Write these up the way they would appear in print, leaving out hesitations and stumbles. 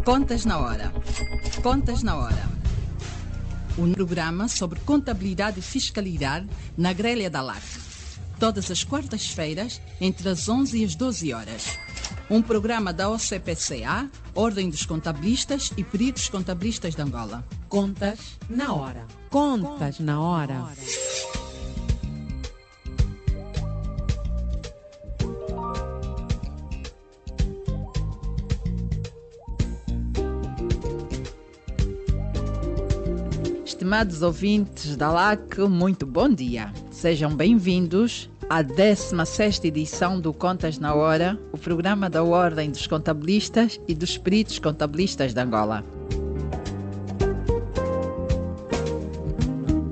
Contas na Hora. Contas na Hora. Um programa sobre contabilidade e fiscalidade na grelha da LAC. Todas as quartas-feiras, entre as 11 e as 12 horas. Um programa da OCPCA, Ordem dos Contabilistas e Peritos Contabilistas de Angola. Contas na Hora. Contas na Hora. Estimados ouvintes da LAC, muito bom dia. Sejam bem-vindos à 16ª edição do Contas na Hora, o programa da Ordem dos Contabilistas e dos Peritos Contabilistas de Angola.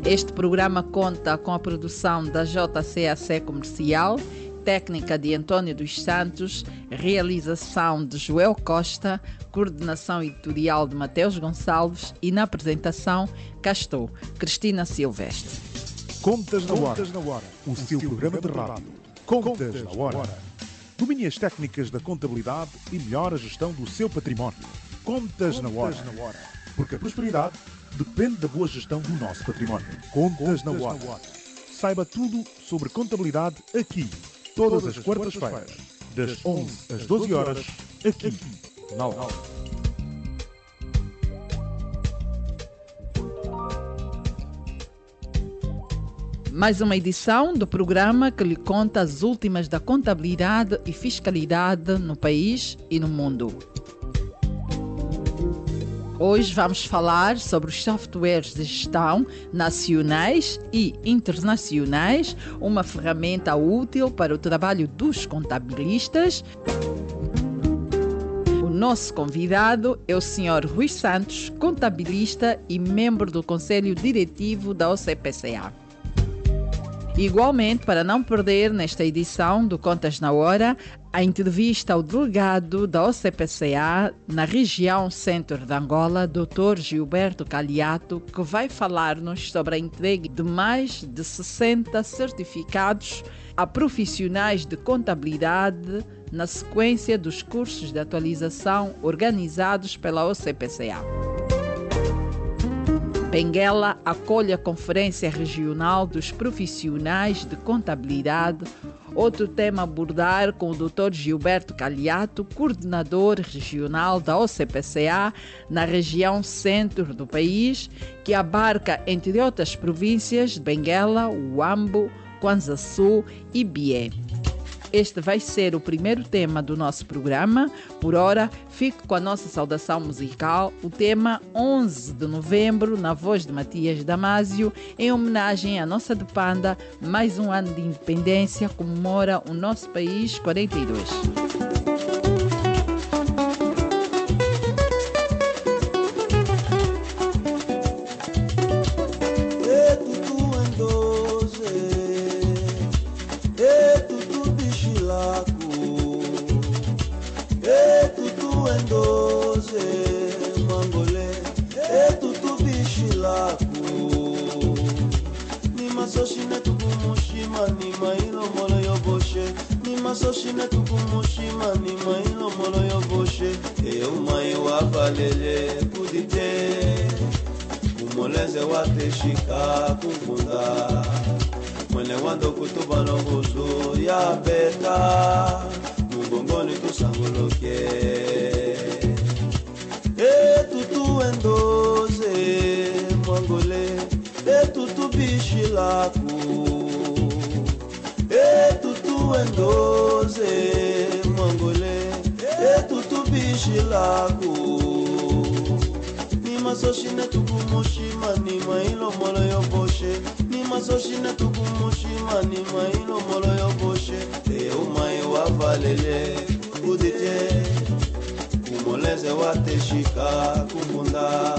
Este programa conta com a produção da JCAC Comercial, técnica de António dos Santos, realização de Joel Costa, coordenação editorial de Mateus Gonçalves e na apresentação cá estou, Cristina Silvestre. Contas na Hora, o seu programa de rádio. Contas na Hora. Domine as técnicas da contabilidade e melhore a gestão do seu património. Contas na Hora. Porque a prosperidade depende da boa gestão do nosso património. Contas na Hora. Saiba tudo sobre contabilidade aqui, todas as quartas-feiras, das 11 às 12 horas, aqui, na LAC. Mais uma edição do programa que lhe conta as últimas da contabilidade e fiscalidade no país e no mundo. Hoje vamos falar sobre os softwares de gestão nacionais e internacionais, uma ferramenta útil para o trabalho dos contabilistas. O nosso convidado é o Sr. Rui Santos, contabilista e membro do Conselho Diretivo da OCPCA. Igualmente, para não perder nesta edição do Contas na Hora, a entrevista ao delegado da OCPCA na região centro de Angola, Dr. Gilberto Caliato, que vai falar-nos sobre a entrega de mais de 60 certificados a profissionais de contabilidade na sequência dos cursos de atualização organizados pela OCPCA. Benguela acolhe a Conferência Regional dos Profissionais de Contabilidade. Outro tema a abordar com o Dr. Gilberto Caliato, coordenador regional da OCPCA na região centro do país, que abarca, entre outras províncias, Benguela, Huambo, Kwanza Sul e Bié. Este vai ser o primeiro tema do nosso programa. Por ora, fique com a nossa saudação musical, o tema 11 de novembro, na voz de Matias Damasio, em homenagem à nossa de Panda. Mais um ano de independência comemora o nosso país 42. Shika kukunda mwene wando kutuba nongozo ya beta mungongoni tusangoloke tutu endoze mwangole tutu bishilaku tutu endoze mwangole tutu bishilaku Masoshine tukumushima ni mailo molo yoboshe ni masoshine tukumushima ni mailo molo yoboshe umai wavalele udite kumoleze wateshika kumunda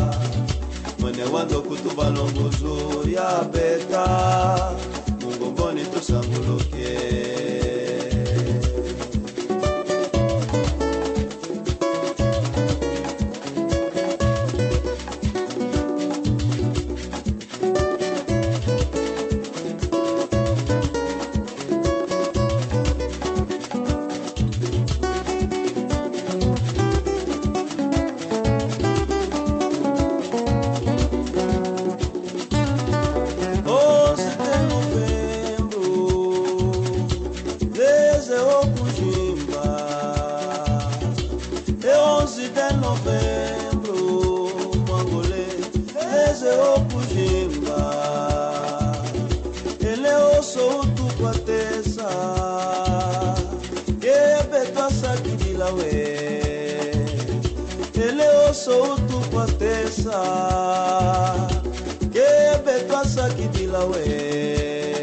mwene wando kutuba nongozo ya beta mungongoni tusanguluke Okujimba. É 11 de novembro, Mangolê, esse Okujimba. Ele é o solto com a terça, que é betuaça que de lauê. Ele é o solto com a terça, que é betuaça que de lauê.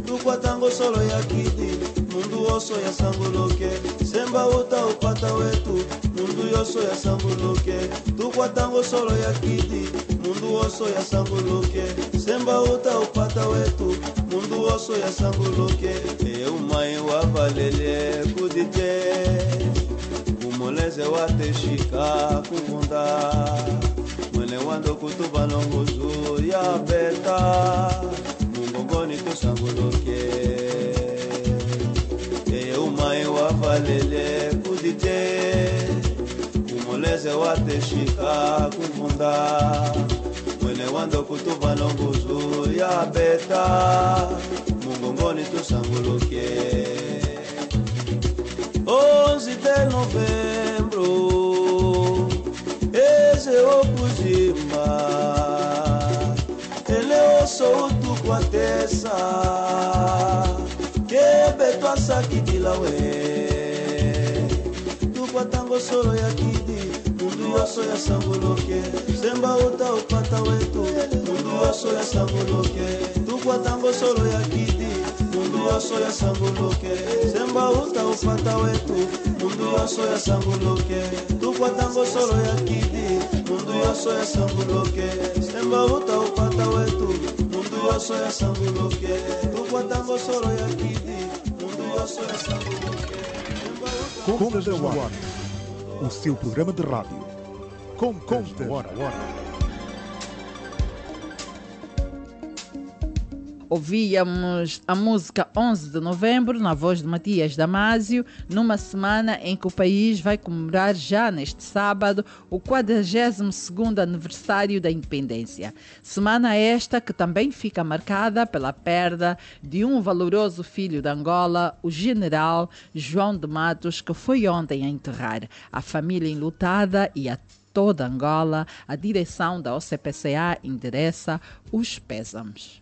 Tu kwatango solo ya kidi, mundu oso ya sangoloke. Semba uta upata wetu, mundu yoso ya sangoloke. Tu kwatango solo ya kidi, mundu oso ya sangoloke. Semba uta upata wetu, mundu oso ya sangoloke. E umai wa valele kudite, kumoleze wate shika kukunda. Mwele wando kutuba nongozu ya beta, mungongoni tusangoloke. Eye umai wa valele kudite, kumoleze wate shika kukunda. Mwele wando kutuba nongozu ya beta, mungongoni tusangoloke. 11 de novembro, esse Okujimba. Ele é o solto com a terça, que é betuaça que de lauê. Tu kwatango solo ya kidi, mundu yoso ya sangoloke. Semba uta upata wetu, mundu yoso ya sangoloke. Tu kwatango solo ya kidi, mundu yoso ya sangoloke. Semba uta upata wetu, mundu yoso ya sangoloke. Tu kwatango solo ya kidi, mundu yoso ya sangoloke. Semba uta upata wetu, mundu yoso ya sangoloke. Tu kwatango solo ya kidi, mundu yoso ya sangoloke. Contas na Hora, o seu programa de rádio. Contas na Hora. Ouvíamos a música 11 de novembro, na voz de Matias Damasio, numa semana em que o país vai comemorar já neste sábado o 42º aniversário da independência. Semana esta que também fica marcada pela perda de um valoroso filho de Angola, o general João de Matos, que foi ontem a enterrar. A família enlutada e a toda Angola, a direção da OCPCA endereça os pésames.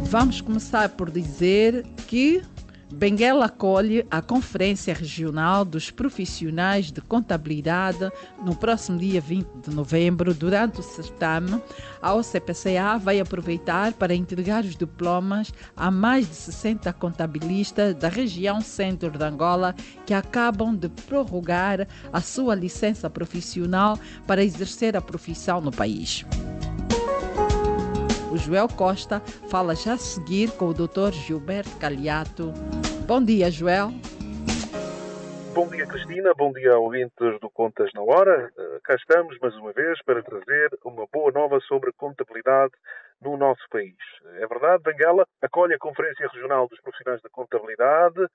Vamos começar por dizer que Benguela acolhe a Conferência Regional dos Profissionais de Contabilidade no próximo dia 20 de novembro. Durante o certame, a OCPCA vai aproveitar para entregar os diplomas a mais de 60 contabilistas da região centro de Angola que acabam de prorrogar a sua licença profissional para exercer a profissão no país. O Joel Costa fala já a seguir com o Dr. Gilberto Caliato. Bom dia, Joel. Bom dia, Cristina. Bom dia, ouvintes do Contas na Hora. Cá estamos, mais uma vez, para trazer uma boa nova sobre contabilidade no nosso país. É verdade, Benguela acolhe a Conferência Regional dos Profissionais da Contabilidade,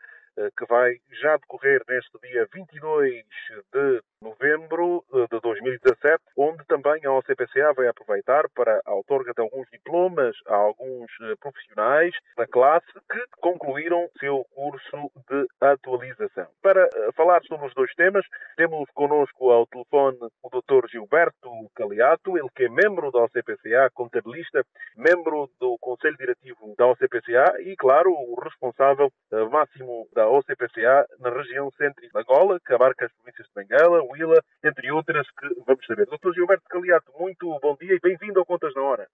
que vai já decorrer neste dia 22 de novembro de 2017, onde também a OCPCA vai aproveitar para a outorga de alguns diplomas a alguns profissionais da classe que concluíram seu curso de atualização. Para falar sobre os dois temas, temos connosco ao telefone o Dr. Gilberto Caliato, ele que é membro da OCPCA, contabilista, membro do Conselho Diretivo da OCPCA e, claro, o responsável máximo da OCPCA na região centro de Angola, que abarca as províncias de Benguela, Huila, entre outras que vamos saber. Dr. Gilberto Caliato, muito bom dia e bem-vindo ao Contas na Hora.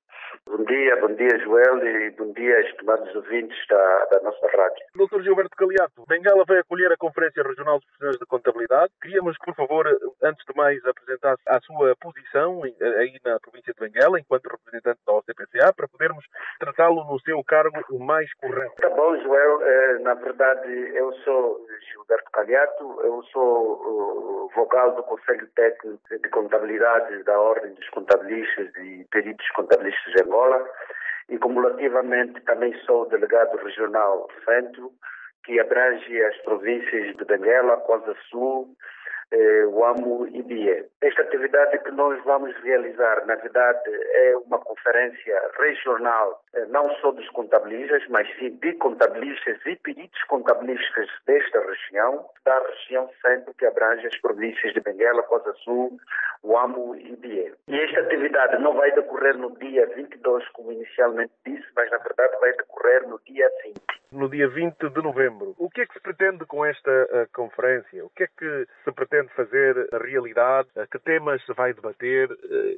Bom dia, Joel, e bom dia, estimados ouvintes da nossa rádio. Dr. Gilberto Caliato, Benguela vai acolher a Conferência Regional dos Profissionais de Contabilidade. Queríamos, por favor, antes de mais, apresentasse a sua posição aí na província de Benguela, enquanto representante da OCPCA, para podermos tratá-lo no seu cargo o mais correto. Tá bom, Joel. Na verdade, eu sou Gilberto Caliato, eu sou vogal do Conselho Técnico de Contabilidade da Ordem dos Contabilistas e Peritos Contabilistas de Angola e, cumulativamente, também sou delegado regional Centro, que abrange as províncias de Benguela, Coisa Sul, o AMO-IBE. Esta atividade que nós vamos realizar, na verdade, é uma conferência regional, não só dos contabilistas, mas sim de contabilistas e peritos contabilistas desta região, da região centro que abrange as províncias de Benguela, Costa Sul, o AMO-IBE. E esta atividade não vai decorrer no dia 22, como inicialmente disse, mas na verdade vai decorrer no dia 20. No dia 20 de novembro. O que é que se pretende com esta conferência? O que é que se pretende fazer a realidade? Que temas se vai debater?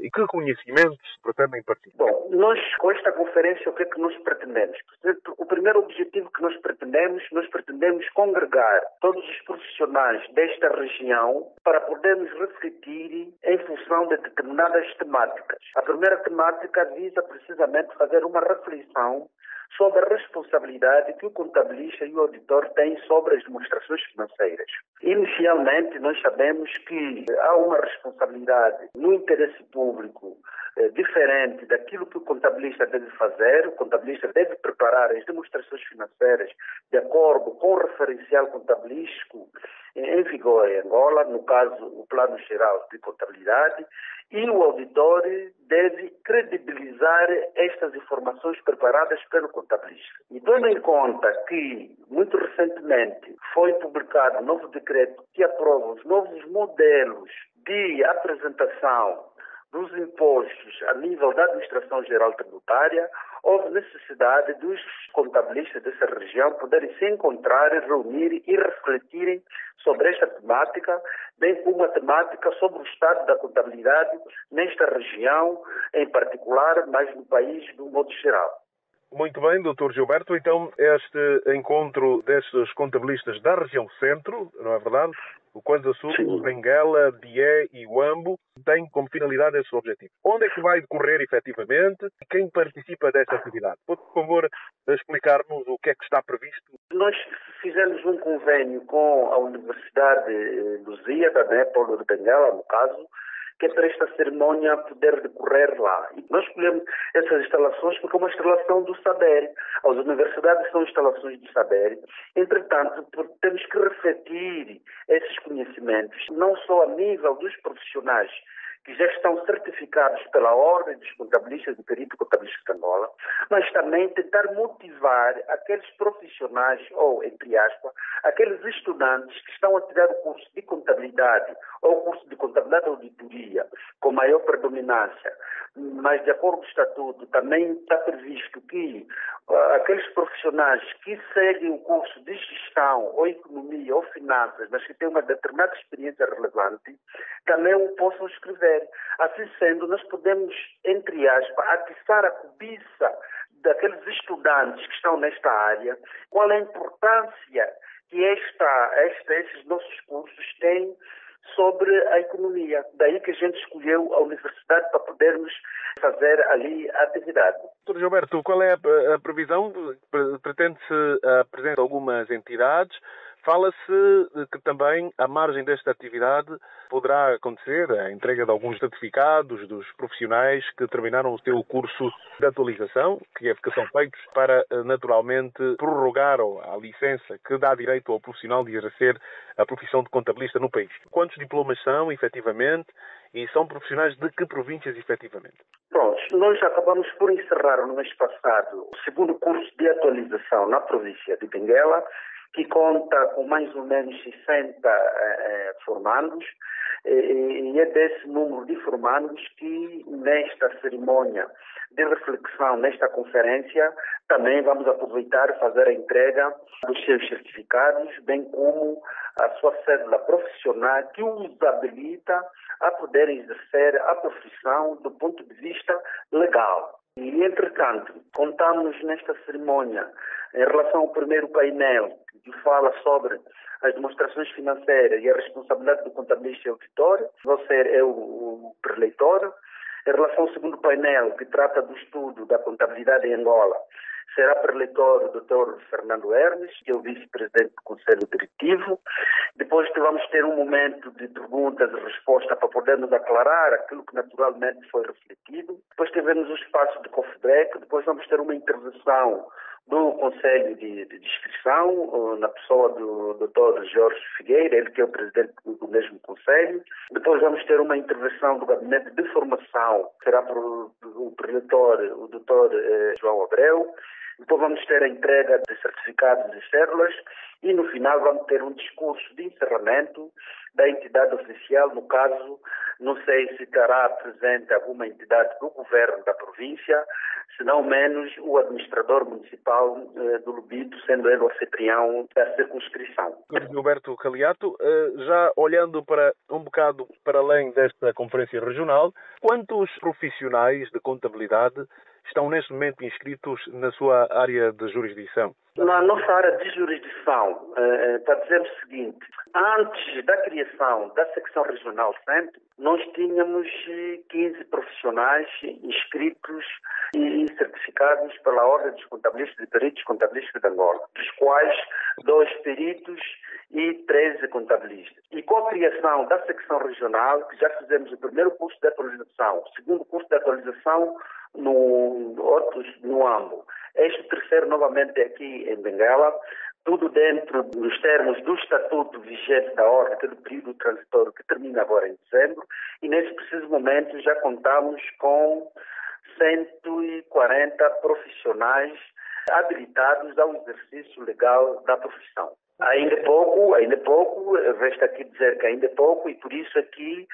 E que conhecimentos se pretendem partilhar? Bom, nós com esta conferência o que é que nós pretendemos? O primeiro objetivo que nós pretendemos congregar todos os profissionais desta região para podermos refletir em função de determinadas temáticas. A primeira temática visa precisamente fazer uma reflexão sobre a responsabilidade que o contabilista e o auditor têm sobre as demonstrações financeiras. Inicialmente, nós sabemos que há uma responsabilidade no interesse público diferente daquilo que o contabilista deve fazer. O contabilista deve preparar as demonstrações financeiras de acordo com o referencial contabilístico em vigor em Angola, no caso, o Plano Geral de Contabilidade, e o auditor deve credibilizar estas informações preparadas pelo contabilista. E tendo em conta que, muito recentemente, foi publicado um novo decreto que aprova os novos modelos de apresentação dos impostos a nível da Administração Geral Tributária, houve necessidade dos contabilistas dessa região poderem se encontrar, reunir e refletirem sobre esta temática, bem como a temática sobre o estado da contabilidade nesta região, em particular, mas no país de um modo geral. Muito bem, Dr. Gilberto. Então, este encontro destes contabilistas da região centro, não é verdade? O Kwanza Sul, o Benguela, Bié e o Ambo têm como finalidade estes objetivos. Onde é que vai decorrer efetivamente e quem participa desta atividade? Pode, por favor, explicar-nos o que é que está previsto? Nós fizemos um convênio com a Universidade Lusíada, Polo de Benguela, no caso, que é para esta cerimónia poder decorrer lá. E nós escolhemos essas instalações porque é uma instalação do saber. As universidades são instalações do saber. Entretanto, temos que refletir esses conhecimentos, não só a nível dos profissionais que já estão certificados pela Ordem dos Contabilistas e Peritos Contabilistas de Angola, mas também tentar motivar aqueles profissionais, ou, entre aspas, aqueles estudantes que estão a tirar o curso de contabilidade ou o curso de contabilidade e auditoria com maior predominância, mas de acordo com o Estatuto também está previsto que aqueles profissionais que seguem o curso de gestão ou economia ou finanças, mas que têm uma determinada experiência relevante, também o possam escrever. Assim sendo, nós podemos, entre aspas, atiçar a cobiça daqueles estudantes que estão nesta área, qual é a importância que estes nossos cursos têm sobre a economia. Daí que a gente escolheu a universidade para podermos fazer ali a atividade. Dr. Gilberto, qual é a previsão? Pretende-se a presença de algumas entidades? Fala-se que também, à margem desta atividade, poderá acontecer a entrega de alguns certificados dos profissionais que terminaram o seu curso de atualização, que são feitos para, naturalmente, prorrogar a licença que dá direito ao profissional de exercer a profissão de contabilista no país. Quantos diplomas são, efetivamente, e são profissionais de que províncias, efetivamente? Pronto, nós acabamos por encerrar no mês passado o segundo curso de atualização na província de Benguela, que conta com mais ou menos 60 formandos, e é desse número de formandos que nesta cerimónia de reflexão, nesta conferência, também vamos aproveitar e fazer a entrega dos seus certificados, bem como a sua cédula profissional que os habilita a poder exercer a profissão do ponto de vista legal. E, entretanto, contamos nesta cerimónia em relação ao primeiro painel, que fala sobre as demonstrações financeiras e a responsabilidade do contabilista e auditor, você é o preleitor. Em relação ao segundo painel, que trata do estudo da contabilidade em Angola, será preleitor o Dr. Fernando Hermes, que é o vice-presidente do Conselho Diretivo. Depois vamos ter um momento de perguntas e respostas para podermos aclarar aquilo que naturalmente foi refletido. Depois tivemos um espaço de coffee break. Depois vamos ter uma intervenção do Conselho de Inscrição, na pessoa do Dr. Jorge Figueira, ele que é o presidente do mesmo Conselho. Depois vamos ter uma intervenção do Gabinete de Formação, que será por o preletor, o Dr. João Abreu. Depois vamos ter a entrega de certificados e cédulas e no final vamos ter um discurso de encerramento da entidade oficial. No caso, não sei se estará presente alguma entidade do governo da província, se não menos o administrador municipal do Lubito, sendo ele o anfitrião da circunscrição. Dr. Gilberto Caliato, já olhando para um bocado para além desta conferência regional, quantos profissionais de contabilidade estão neste momento inscritos na sua área de jurisdição? Na nossa área de jurisdição, para dizer o seguinte, antes da criação da secção regional centro, nós tínhamos 15 profissionais inscritos e certificados pela Ordem dos Contabilistas e Peritos Contabilísticos de Angola, dos quais 2 peritos e 13 contabilistas. E com a criação da secção regional, que já fizemos o primeiro curso de atualização, o segundo curso de atualização no AMBO. Este terceiro novamente aqui em Benguela, tudo dentro dos termos do Estatuto vigente da Ordem, que é do período transitório que termina agora em dezembro, e nesse preciso momento já contamos com 140 profissionais habilitados ao exercício legal da profissão. Ainda é pouco, resta aqui dizer que ainda é pouco e por isso aqui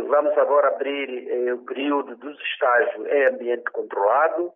vamos agora abrir o período dos estágios em ambiente controlado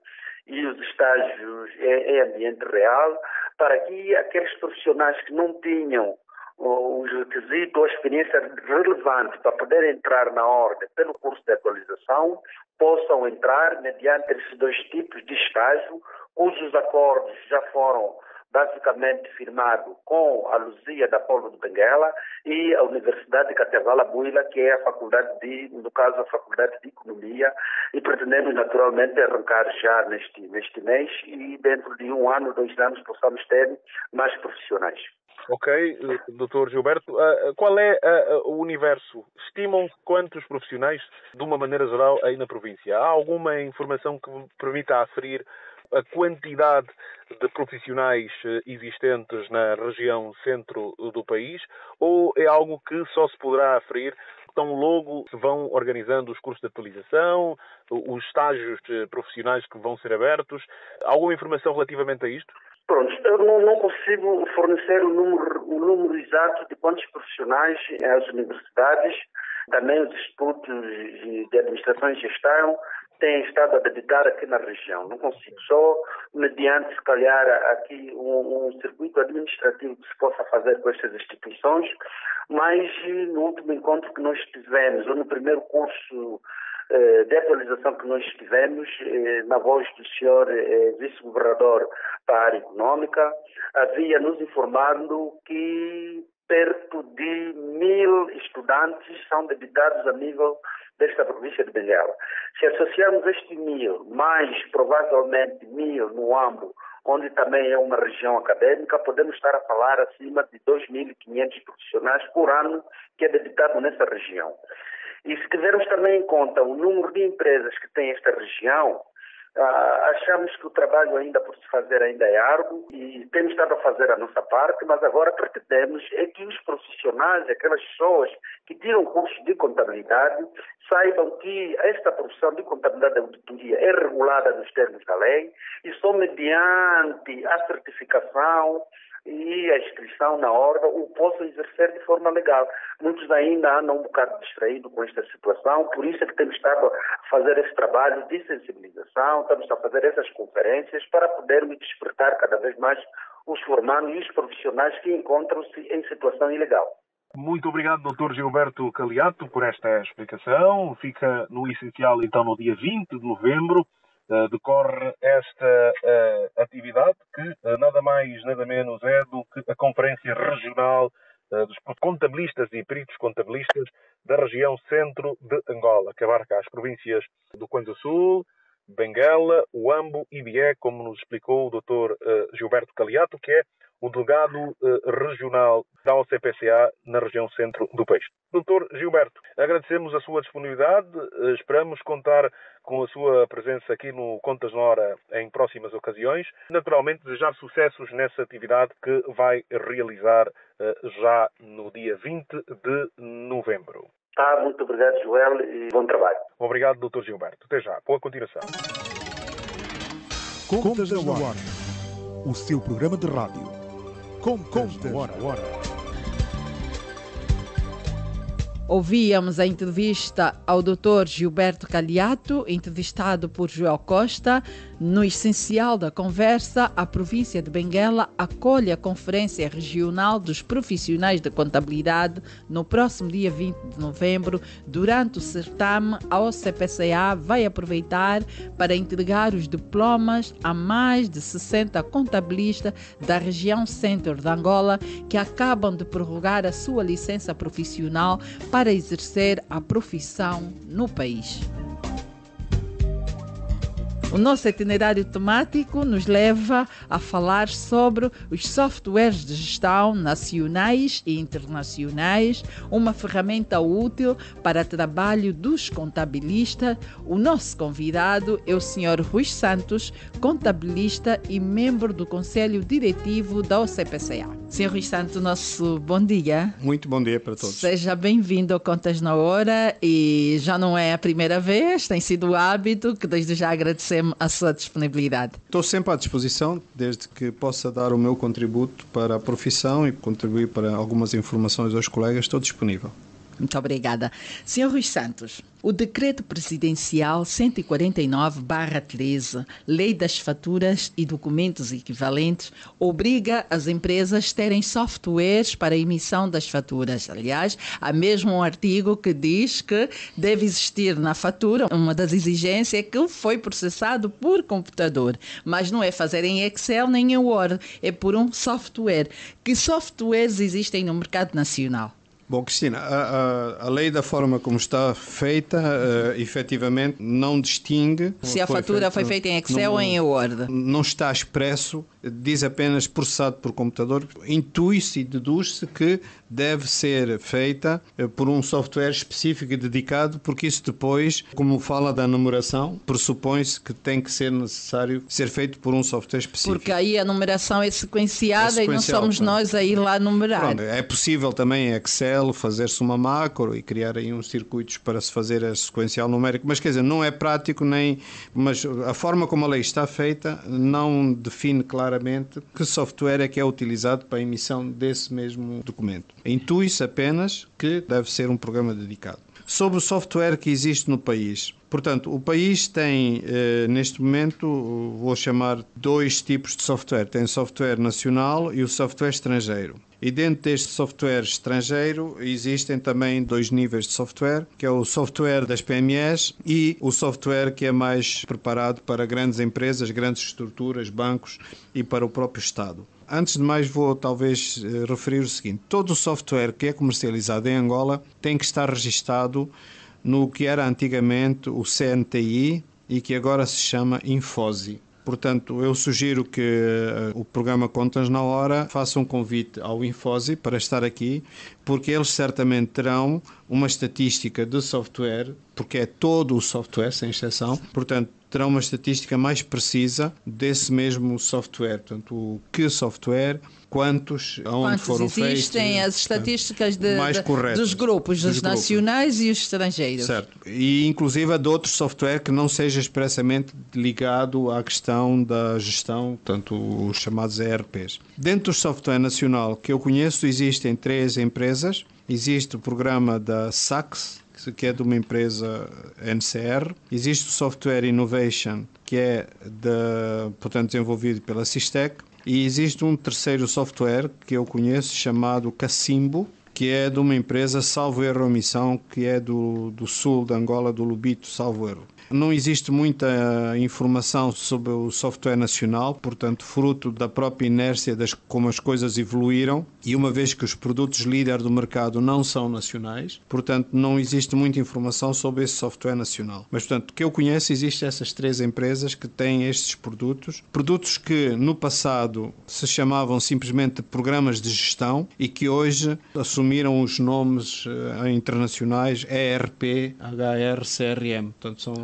e os estágios em ambiente real, para que aqueles profissionais que não tinham os requisitos ou a experiência relevante para poder entrar na ordem pelo curso de atualização, possam entrar mediante esses 2 tipos de estágio, cujos acordos já foram basicamente firmado com a Luzia da Polo de Benguela e a Universidade de Catevala Buila, que é a faculdade no caso a Faculdade de Economia, e pretendemos naturalmente arrancar já neste mês e dentro de 1 ano, 2 anos possamos ter mais profissionais. Ok, Dr. Gilberto, qual é o universo? Estimam quantos profissionais, de uma maneira geral, aí na província? Há alguma informação que permita aferir a quantidade de profissionais existentes na região centro do país, ou é algo que só se poderá aferir tão logo se vão organizando os cursos de atualização, os estágios profissionais que vão ser abertos? Alguma informação relativamente a isto? Pronto, eu não consigo fornecer o número exato de quantos profissionais as universidades, também os institutos de administração e gestão têm estado a dedicar aqui na região. Não consigo, só mediante, se calhar, aqui um circuito administrativo que se possa fazer com estas instituições, mas no último encontro que nós tivemos, ou no primeiro curso de atualização que nós tivemos, na voz do senhor vice-governador para a área econômica, havia nos informado que perto de 1.000 estudantes são debitados a nível desta província de Benguela. Se associarmos este 1.000, mais provavelmente 1.000 no AMBO, onde também é uma região acadêmica, podemos estar a falar acima de 2.500 profissionais por ano que é debitado nessa região. E se tivermos também em conta o número de empresas que tem esta região, achamos que o trabalho ainda por se fazer ainda é árduo e temos estado a fazer a nossa parte, mas agora pretendemos é que os profissionais, aquelas pessoas que tiram curso de contabilidade, saibam que esta profissão de contabilidade e auditoria é regulada nos termos da lei e só mediante a certificação e a inscrição na ordem o possam exercer de forma legal. Muitos ainda andam um bocado distraídos com esta situação, por isso é que temos estado a fazer esse trabalho de sensibilização, estamos a fazer essas conferências para podermos despertar cada vez mais os formandos e os profissionais que encontram-se em situação ilegal. Muito obrigado, Dr. Gilberto Caliato, por esta explicação. Fica no essencial, então, no dia 20 de novembro, decorre esta atividade que nada mais, nada menos é do que a Conferência Regional dos Contabilistas e Peritos Contabilistas da região centro de Angola, que abarca as províncias do Quanza Sul, Benguela, Huambo e Bié, como nos explicou o Dr. Gilberto Caliato, que é o delegado regional da OCPCA na região centro do país. Dr. Gilberto, agradecemos a sua disponibilidade, esperamos contar com a sua presença aqui no Contas na Hora em próximas ocasiões. Naturalmente, desejar sucessos nessa atividade que vai realizar já no dia 20 de novembro. Muito obrigado, Joel, e bom trabalho. Obrigado, Dr. Gilberto. Até já. Boa continuação. Contas na Hora, o seu programa de rádio. Contas na Hora. Ouvíamos a entrevista ao Dr. Gilberto Caliato, entrevistado por Joel Costa. No essencial da conversa, a província de Benguela acolhe a Conferência Regional dos Profissionais de Contabilidade no próximo dia 20 de novembro. Durante o certame, a OCPCA vai aproveitar para entregar os diplomas a mais de 60 contabilistas da região centro de Angola que acabam de prorrogar a sua licença profissional para exercer a profissão no país. O nosso itinerário temático nos leva a falar sobre os softwares de gestão nacionais e internacionais, uma ferramenta útil para o trabalho dos contabilistas. O nosso convidado é o Sr. Rui Santos, contabilista e membro do Conselho Diretivo da OCPCA. Sr. Rui Santos, nosso bom dia. Muito bom dia para todos. Seja bem-vindo ao Contas na Hora e já não é a primeira vez, tem sido o hábito, que desde já agradecemos a sua disponibilidade. Estou sempre à disposição, desde que possa dar o meu contributo para a profissão e contribuir para algumas informações aos colegas, estou disponível. Muito obrigada. Sr. Rui Santos, o Decreto Presidencial 149/13, Lei das Faturas e Documentos Equivalentes, obriga as empresas a terem softwares para a emissão das faturas. Aliás, há mesmo um artigo que diz que deve existir na fatura, uma das exigências é que foi processado por computador, mas não é fazer em Excel nem em Word, é por um software. Que softwares existem no mercado nacional? Bom, Cristina, a lei da forma como está feita, efetivamente, não distingue... Se a fatura foi feita em Excel ou em Word. Não está expresso, diz apenas processado por computador. Intui-se e deduz-se que deve ser feita por um software específico e dedicado, porque isso depois, como fala da numeração, pressupõe-se que tem que ser necessário ser feito por um software específico. Porque aí a numeração é sequenciada e não somos nós a ir lá numerar. Pronto, é possível também em Excel fazer-se uma macro e criar aí uns circuitos para se fazer a sequencial numérico, mas quer dizer, não é prático mas a forma como a lei está feita não define claramente que software é que é utilizado para a emissão desse mesmo documento. Intui-se apenas que deve ser um programa dedicado. Sobre o software que existe no país. Portanto, o país tem, neste momento, vou chamar dois tipos de software. Tem o software nacional e o software estrangeiro. E dentro deste software estrangeiro existem também dois níveis de software, que é o software das PMEs e o software que é mais preparado para grandes empresas, grandes estruturas, bancos e para o próprio Estado. Antes de mais, vou talvez referir o seguinte. Todo o software que é comercializado em Angola tem que estar registado no que era antigamente o CNTI e que agora se chama Infosi. Portanto, eu sugiro que o programa Contas na Hora faça um convite ao Infosi para estar aqui, porque eles certamente terão uma estatística de software, porque é todo o software, sem exceção, portanto, terão uma estatística mais precisa desse mesmo software. Portanto, o que software, quantos, aonde foram feitos. Existem as estatísticas dos grupos, os nacionais e os estrangeiros. Certo. E inclusive de outro software que não seja expressamente ligado à questão da gestão, portanto, os chamados ERPs. Dentro do software nacional que eu conheço, existem 3 empresas. Existe o programa da SACS, que é de uma empresa NCR. Existe o Software Innovation, que é portanto, desenvolvido pela Sistec. E existe um terceiro software que eu conheço, chamado Cacimbo, que é de uma empresa, salvo erro ou omissão, que é do sul de Angola, do Lubito, salvo erro. Não existe muita informação sobre o software nacional, portanto, fruto da própria inércia das como as coisas evoluíram, e uma vez que os produtos líder do mercado não são nacionais, portanto, não existe muita informação sobre esse software nacional. Mas, portanto, que eu conheço, existem essas 3 empresas que têm estes produtos que no passado se chamavam simplesmente de programas de gestão e que hoje assumiram os nomes internacionais ERP, HR, CRM. Portanto, são,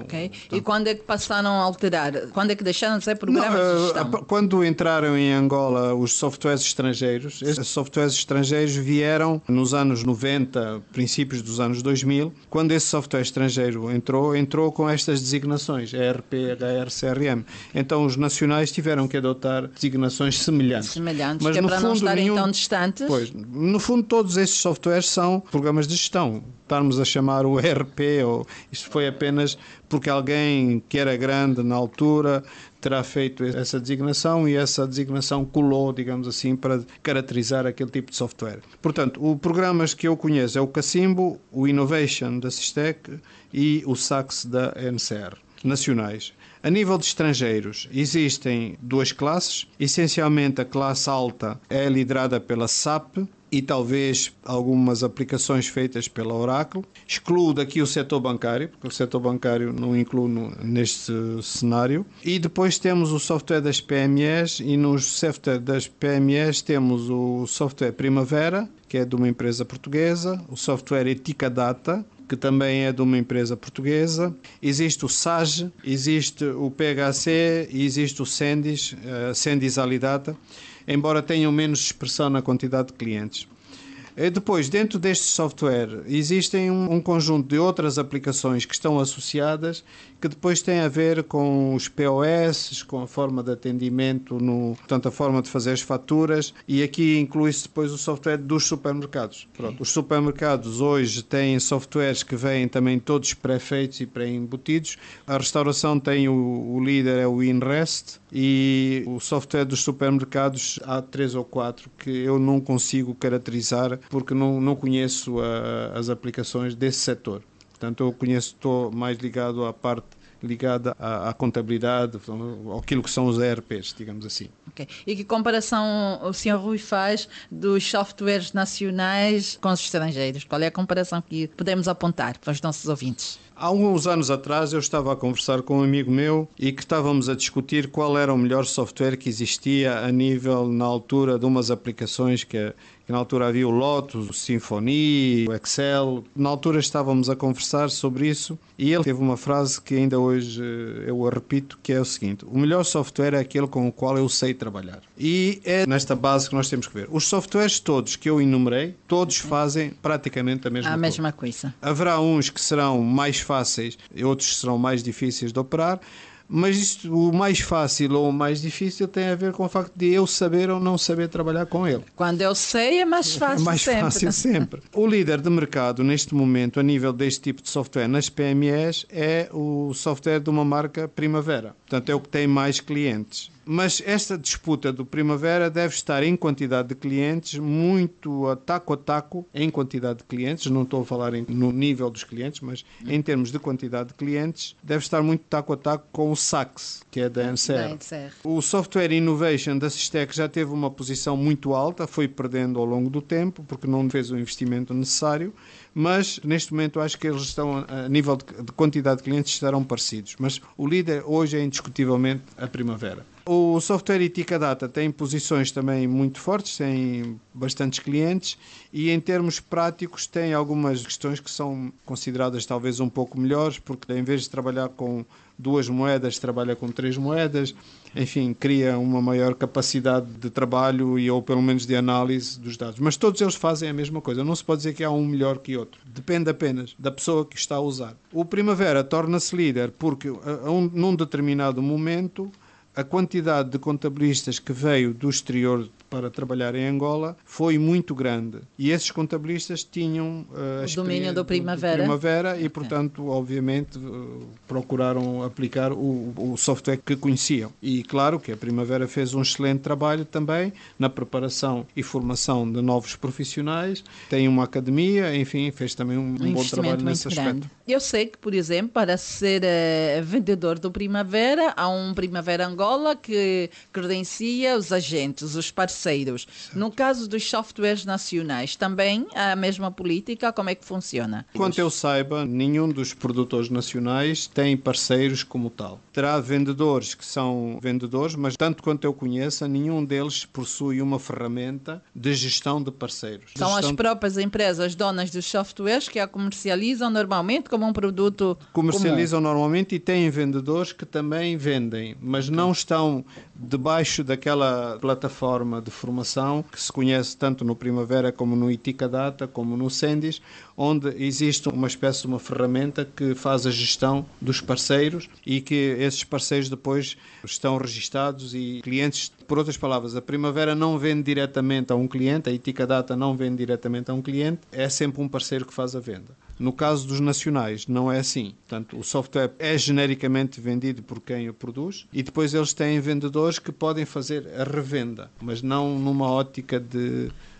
E quando é que passaram a alterar? Quando é que deixaram de ser programas de gestão? Quando entraram em Angola os softwares estrangeiros, esses softwares estrangeiros vieram nos anos 90, princípios dos anos 2000. Quando esse software estrangeiro entrou com estas designações, ERP, HR, CRM. Então os nacionais tiveram que adotar designações semelhantes. Mas que é para não estarem tão distantes. Pois, no fundo, todos esses softwares são programas de gestão. Estarmos a chamar o ERP, isto foi apenas porque alguém que era grande na altura terá feito essa designação e essa designação colou, digamos assim, para caracterizar aquele tipo de software. Portanto, os programas que eu conheço é o Cacimbo, o Innovation da Sistec e o SAX da NCR, nacionais. A nível de estrangeiros, existem 2 classes. Essencialmente, a classe alta é liderada pela SAP e talvez algumas aplicações feitas pela Oracle. Excluo daqui o setor bancário, porque o setor bancário não incluo neste cenário. E depois temos o software das PMEs, e no software das PMEs temos o software Primavera, que é de uma empresa portuguesa, o software Eticadata, que também é de uma empresa portuguesa. Existe o SAGE, existe o PHC e existe o Sendis Alidata, embora tenham menos expressão na quantidade de clientes. Depois, dentro deste software, existem um conjunto de outras aplicações que estão associadas, que depois têm a ver com os POS, com a forma de atendimento, portanto, a forma de fazer as faturas, e aqui inclui-se depois o software dos supermercados. Pronto, os supermercados hoje têm softwares que vêm também todos pré-feitos e pré-embutidos. A restauração tem o líder, é o InRest, e o software dos supermercados há 3 ou 4 que eu não consigo caracterizar porque não conheço as aplicações desse setor. Portanto, eu estou mais ligado à parte ligada à contabilidade, àquilo que são os ERPs, digamos assim. Okay. E que comparação o Sr. Rui faz dos softwares nacionais com os estrangeiros? Qual é a comparação que podemos apontar para os nossos ouvintes? Há alguns anos atrás eu estava a conversar com um amigo meu e que estávamos a discutir qual era o melhor software que existia a nível, na altura, de umas aplicações que na altura havia o Lotus, o Symfony, o Excel. Na altura estávamos a conversar sobre isso e ele teve uma frase que ainda hoje eu a repito, que é o seguinte: o melhor software é aquele com o qual eu sei trabalhar. E é nesta base que nós temos que ver. Os softwares todos que eu enumerei, todos fazem praticamente a mesma coisa. Haverá uns que serão mais fáceis e outros serão mais difíceis de operar, mas o mais fácil ou o mais difícil tem a ver com o facto de eu saber ou não saber trabalhar com ele. Quando eu sei é mais fácil mais sempre. Fácil sempre. O líder de mercado neste momento a nível deste tipo de software nas PMEs é o software de uma marca Primavera. Portanto, é o que tem mais clientes. Mas esta disputa do Primavera deve estar em quantidade de clientes, muito taco a taco em quantidade de clientes. Não estou a falar no nível dos clientes, mas em termos de quantidade de clientes, deve estar muito taco a taco com o SAX, que é da NCR. O Software Innovation da Sistec já teve uma posição muito alta, foi perdendo ao longo do tempo, porque não fez o investimento necessário, mas neste momento acho que eles estão, a nível de quantidade de clientes, estarão parecidos. Mas o líder hoje é indiscutivelmente a Primavera. O software Eticadata tem posições também muito fortes, tem bastantes clientes e em termos práticos tem algumas questões que são consideradas talvez um pouco melhores, porque em vez de trabalhar com 2 moedas, trabalha com 3 moedas, enfim, cria uma maior capacidade de trabalho ou pelo menos de análise dos dados. Mas todos eles fazem a mesma coisa, não se pode dizer que há um melhor que outro, depende apenas da pessoa que está a usar. O Primavera torna-se líder porque num determinado momento a quantidade de contabilistas que veio do exterior para trabalhar em Angola foi muito grande e esses contabilistas tinham o domínio do Primavera e, portanto, obviamente, procuraram aplicar o software que conheciam. E claro que a Primavera fez um excelente trabalho também na preparação e formação de novos profissionais, tem uma academia, enfim, fez também um bom trabalho nesse aspecto. Eu sei que, por exemplo, para ser vendedor do Primavera, há um Primavera Angola que credencia os agentes, os parceiros. Certo. No caso dos softwares nacionais, também há a mesma política? Como é que funciona? Quanto eu saiba, nenhum dos produtores nacionais tem parceiros como tal. Terá vendedores que são vendedores, mas tanto quanto eu conheça, nenhum deles possui uma ferramenta de gestão de parceiros. São as próprias empresas donas dos softwares que a comercializam normalmente como um produto comercializam comum. Normalmente e têm vendedores que também vendem, mas não estão debaixo daquela plataforma de formação que se conhece tanto no Primavera como no Iticadata, como no Sendis, onde existe uma espécie de uma ferramenta que faz a gestão dos parceiros e que esses parceiros depois estão registados e clientes, por outras palavras, a Primavera não vende diretamente a um cliente, a Iticadata não vende diretamente a um cliente, é sempre um parceiro que faz a venda. No caso dos nacionais, não é assim. Portanto, o software é genericamente vendido por quem o produz e depois eles têm vendedores que podem fazer a revenda, mas não numa ótica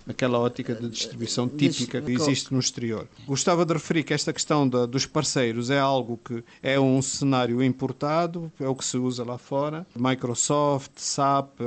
aquela ótica de distribuição típica que existe no exterior. Gostava de referir que esta questão dos parceiros é algo que é um cenário importado, é o que se usa lá fora. Microsoft, SAP,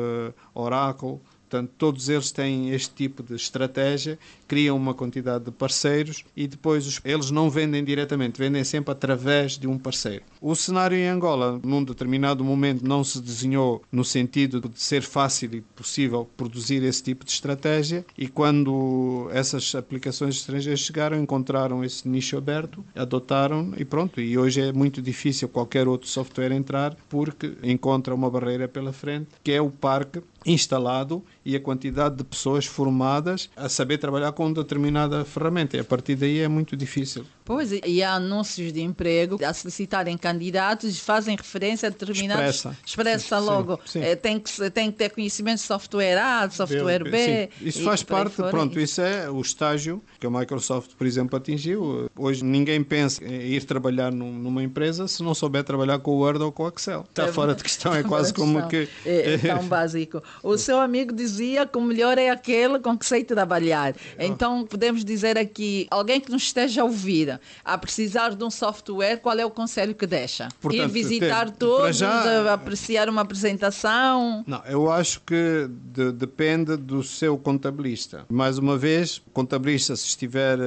Oracle, portanto, todos eles têm este tipo de estratégia, criam uma quantidade de parceiros e depois eles não vendem diretamente, vendem sempre através de um parceiro. O cenário em Angola, num determinado momento, não se desenhou no sentido de ser fácil e possível produzir esse tipo de estratégia e quando essas aplicações estrangeiras chegaram, encontraram esse nicho aberto, adotaram e pronto. E hoje é muito difícil qualquer outro software entrar porque encontra uma barreira pela frente, que é o parque instalado e a quantidade de pessoas formadas a saber trabalhar com determinada ferramenta. E a partir daí é muito difícil. Pois, e há anúncios de emprego a solicitarem candidatos, fazem referência a determinados... Expressa logo. Sim. Tem que ter conhecimento de software A, de software B. Sim. Isso faz parte, pronto, isso é o estágio que a Microsoft, por exemplo, atingiu. Hoje ninguém pensa em ir trabalhar numa empresa se não souber trabalhar com o Word ou com o Excel. Está fora de questão, é quase como que... É tão básico. O seu amigo dizia que o melhor é aquele com que sei trabalhar. Então, podemos dizer aqui, alguém que nos esteja a ouvir, a precisar de um software, qual é o conselho que deixa? Ir visitar todos, apreciar uma apresentação? Não, eu acho que depende do seu contabilista. Mais uma vez, o contabilista, se estiver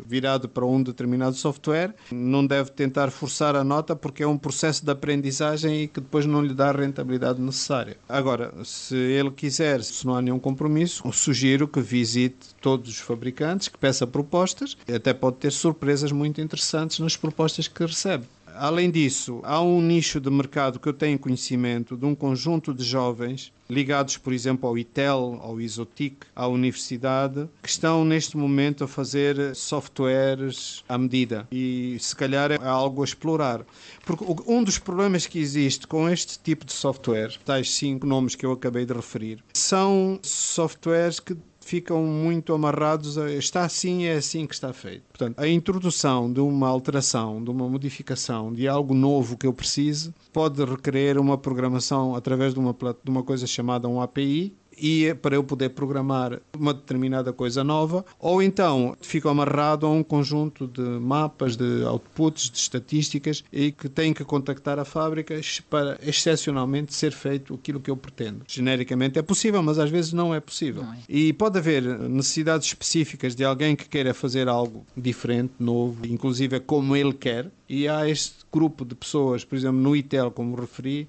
virado para um determinado software, não deve tentar forçar a nota porque é um processo de aprendizagem e que depois não lhe dá a rentabilidade necessária. Agora, se ele quiser, se não há nenhum compromisso, eu sugiro que visite todos os fabricantes, que peça propostas, e até pode ter surpresas muito interessantes nas propostas que recebe. Além disso, há um nicho de mercado que eu tenho conhecimento de um conjunto de jovens ligados, por exemplo, ao ITEL, ao Isotic, à universidade, que estão neste momento a fazer softwares à medida e se calhar é algo a explorar. Porque um dos problemas que existe com este tipo de software, tais 5 nomes que eu acabei de referir, são softwares que ficam muito amarrados a está assim, é assim que está feito. Portanto, a introdução de uma alteração, de uma modificação, de algo novo que eu precise, pode requerer uma programação através de uma coisa chamada um API, e para eu poder programar uma determinada coisa nova, ou então fico amarrado a um conjunto de mapas, de outputs, de estatísticas e que tenho que contactar a fábrica para excepcionalmente ser feito aquilo que eu pretendo. Genericamente é possível, mas às vezes não é possível. Não é. E pode haver necessidades específicas de alguém que queira fazer algo diferente, novo, inclusive como ele quer, e há este grupo de pessoas, por exemplo, no ITEL, como referi,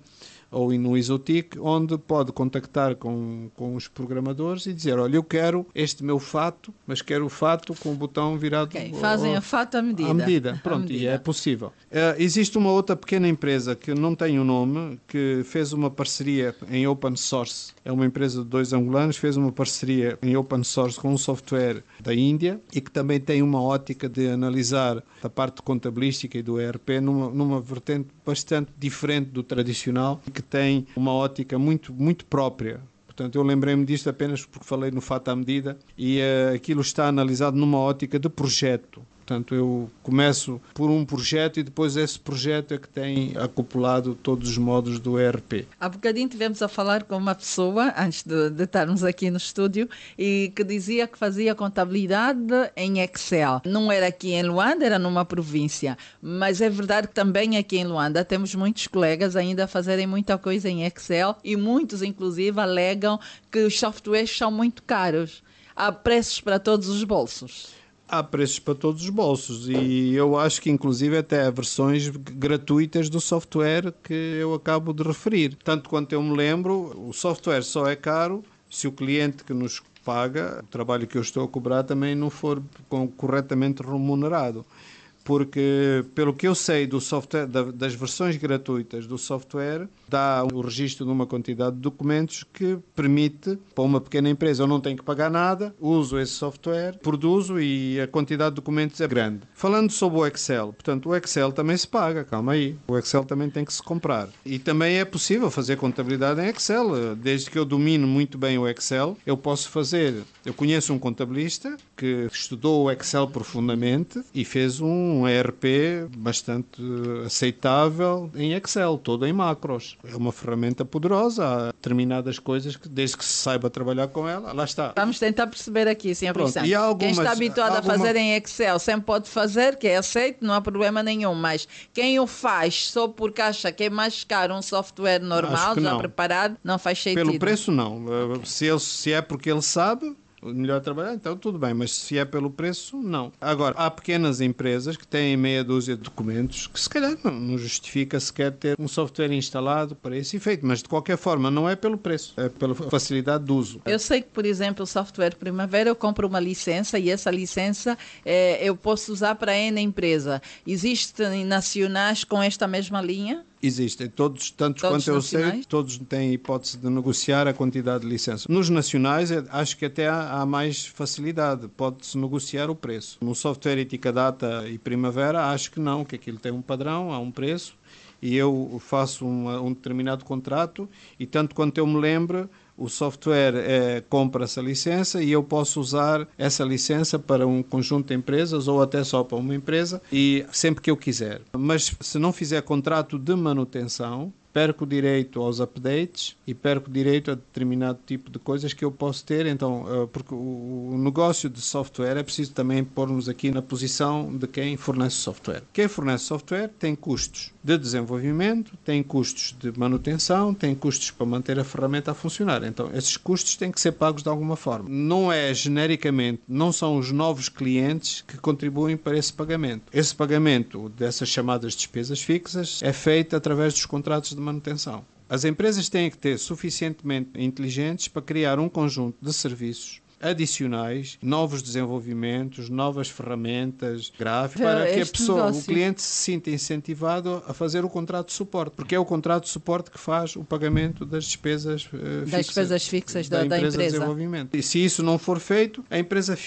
ou no Isotic, onde pode contactar com os programadores e dizer, olha, eu quero este meu fato, mas quero o fato com o botão virado... Fazem a fato à medida. À medida, pronto, à medida. E é possível. Existe uma outra pequena empresa que não tem o nome, que fez uma parceria em open source. É uma empresa de 2 angolanos, fez uma parceria em open source com um software da Índia e que também tem uma ótica de analisar a parte contabilística e do ERP numa vertente bastante diferente do tradicional, que tem uma ótica muito, muito própria. Portanto, eu lembrei-me disto apenas porque falei no fato à medida e aquilo está analisado numa ótica de projeto. Portanto, eu começo por um projeto e depois esse projeto é que tem acoplado todos os módulos do ERP. Há bocadinho tivemos a falar com uma pessoa, antes de estarmos aqui no estúdio, e que dizia que fazia contabilidade em Excel. Não era aqui em Luanda, era numa província. Mas é verdade que também aqui em Luanda temos muitos colegas ainda a fazerem muita coisa em Excel e muitos, inclusive, alegam que os softwares são muito caros. Há preços para todos os bolsos. Há preços para todos os bolsos e eu acho que inclusive até há versões gratuitas do software que eu acabo de referir. Tanto quanto eu me lembro, o software só é caro se o cliente que nos paga, o trabalho que eu estou a cobrar também não for corretamente remunerado. Porque, pelo que eu sei do software, das versões gratuitas do software, dá o registro de uma quantidade de documentos que permite, para uma pequena empresa, eu não tenho que pagar nada, uso esse software, produzo e a quantidade de documentos é grande. Falando sobre o Excel, portanto, o Excel também se paga, calma aí, o Excel também tem que se comprar. E também é possível fazer contabilidade em Excel, desde que eu domine muito bem o Excel, eu posso fazer. Eu conheço um contabilista que estudou o Excel profundamente e fez um ERP bastante aceitável em Excel, todo em macros. É uma ferramenta poderosa, há determinadas coisas que, desde que se saiba trabalhar com ela, lá está. Vamos tentar perceber aqui, Sr. Rui Santos. Quem está habituado a fazer em Excel sempre pode fazer, que é aceito, não há problema nenhum, mas quem o faz só porque acha que é mais caro um software normal, já preparado, não faz sentido. Pelo preço, não. Se é porque ele sabe melhor trabalhar, então tudo bem, mas se é pelo preço, não. Agora, há pequenas empresas que têm meia dúzia de documentos que se calhar não justifica sequer ter um software instalado para esse efeito, mas de qualquer forma não é pelo preço, é pela facilidade de uso. Eu sei que, por exemplo, o software Primavera, eu compro uma licença e essa licença eu posso usar para N empresa. Existem nacionais com esta mesma linha? Existem, tantos quanto eu sei, todos têm hipótese de negociar a quantidade de licença. Nos nacionais, acho que até há mais facilidade, pode-se negociar o preço. No software Eticadata e Primavera, acho que não, que aquilo tem um padrão, há um preço, e eu faço um determinado contrato, e tanto quanto eu me lembro, o software compra essa licença e eu posso usar essa licença para um conjunto de empresas ou até só para uma empresa e sempre que eu quiser. Mas se não fizer contrato de manutenção, perco direito aos updates e perco direito a determinado tipo de coisas que eu posso ter. Então, porque o negócio de software é preciso também pôr-nos aqui na posição de quem fornece software. Quem fornece software tem custos de desenvolvimento, tem custos de manutenção, tem custos para manter a ferramenta a funcionar. Então, esses custos têm que ser pagos de alguma forma. Não é genericamente, não são os novos clientes que contribuem para esse pagamento. Esse pagamento dessas chamadas despesas fixas é feito através dos contratos de manutenção. As empresas têm que ter suficientemente inteligentes para criar um conjunto de serviços adicionais, novos desenvolvimentos, novas ferramentas gráficas, para que o cliente se sinta incentivado a fazer o contrato de suporte, porque é o contrato de suporte que faz o pagamento das despesas fixas da empresa de desenvolvimento. E se isso não for feito, a empresa